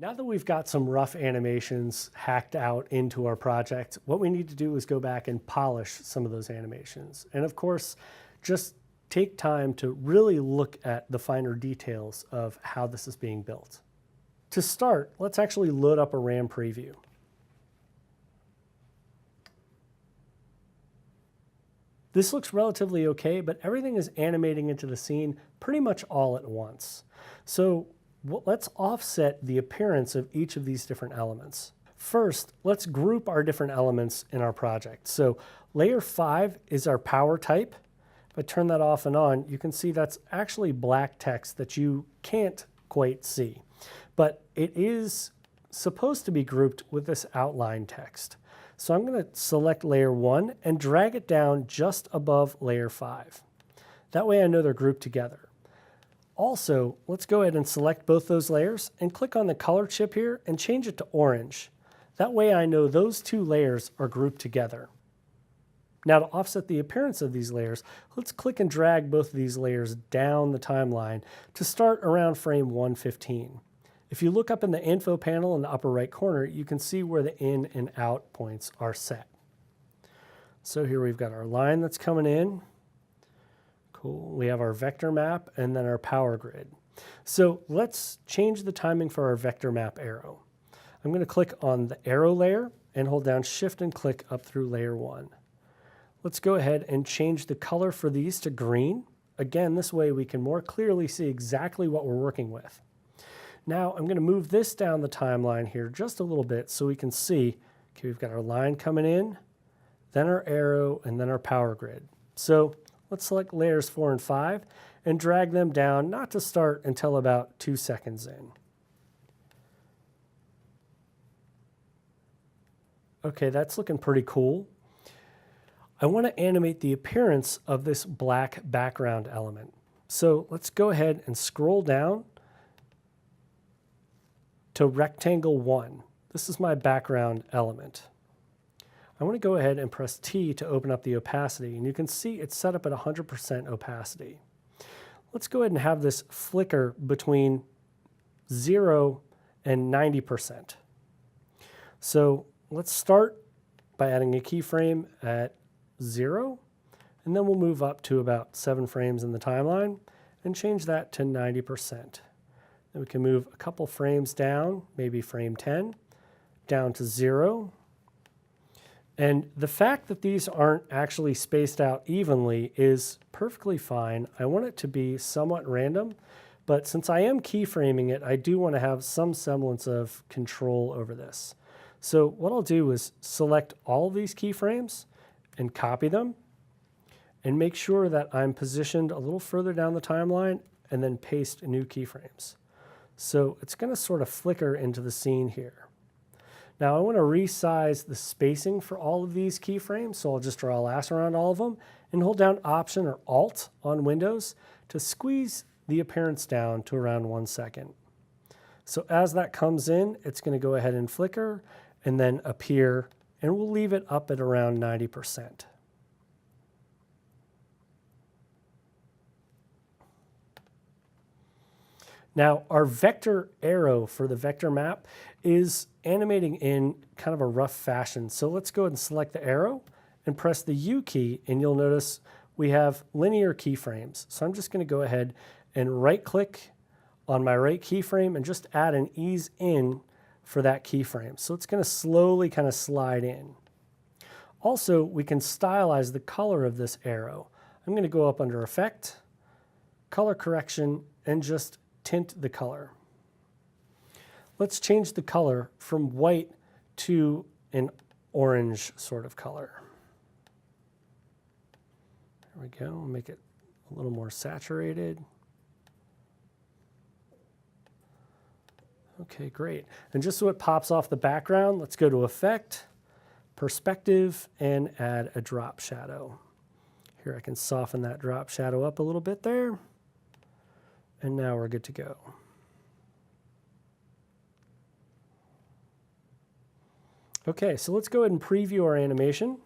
Now that we've got some rough animations hacked out into our project, what we need to do is go back and polish some of those animations. And of course, just take time to really look at the finer details of how this is being built. To start, let's actually load up a RAM preview. This looks relatively okay, but everything is animating into the scene pretty much all at once. So let's offset the appearance of each of these different elements. First, let's group our different elements in our project. So layer 5 is our power type. If I turn that off and on, you can see that's actually black text that you can't quite see. But it is supposed to be grouped with this outline text. So I'm going to select layer 1 and drag it down just above layer 5. That way I know they're grouped together. Also, let's go ahead and select both those layers and click on the color chip here and change it to orange. That way I know those two layers are grouped together. Now to offset the appearance of these layers, let's click and drag both of these layers down the timeline to start around frame 115. If you look up in the info panel in the upper right corner, you can see where the in and out points are set. So here we've got our line that's coming in. Cool. We have our vector map and then our power grid. So let's change the timing for our vector map arrow. I'm going to click on the arrow layer and hold down Shift and click up through layer 1. Let's go ahead and change the color for these to green. Again, this way we can more clearly see exactly what we're working with. Now I'm going to move this down the timeline here just a little bit so we can see, okay, we've got our line coming in, then our arrow, and then our power grid. So let's select layers 4 and 5 and drag them down, not to start until about 2 seconds in. Okay, that's looking pretty cool. I want to animate the appearance of this black background element. So let's go ahead and scroll down to rectangle 1. This is my background element. I want to go ahead and press T to open up the opacity, and you can see it's set up at 100% opacity. Let's go ahead and have this flicker between 0 and 90%. So let's start by adding a keyframe at 0, and then we'll move up to about 7 frames in the timeline and change that to 90%. Then we can move a couple frames down, maybe frame 10, down to 0. And the fact that these aren't actually spaced out evenly is perfectly fine. I want it to be somewhat random, but since I am keyframing it, I do want to have some semblance of control over this. So what I'll do is select all of these keyframes and copy them and make sure that I'm positioned a little further down the timeline and then paste new keyframes. So it's going to sort of flicker into the scene here. Now I want to resize the spacing for all of these keyframes, so I'll just draw a lasso around all of them and hold down Option or Alt on Windows to squeeze the appearance down to around 1 second. So as that comes in, it's going to go ahead and flicker and then appear, and we'll leave it up at around 90%. Now, our vector arrow for the vector map is animating in kind of a rough fashion. So let's go ahead and select the arrow and press the U key, and you'll notice we have linear keyframes. So I'm just going to go ahead and right-click on my right keyframe and just add an ease in for that keyframe. So it's going to slowly kind of slide in. Also, we can stylize the color of this arrow. I'm going to go up under Effect, Color Correction, and just tint the color. Let's change the color from white to an orange sort of color. There we go. Make it a little more saturated. Okay, great. And just so it pops off the background, let's go to Effect, Perspective, and add a drop shadow. Here I can soften that drop shadow up a little bit there. And now we're good to go. Okay, so let's go ahead and preview our animation.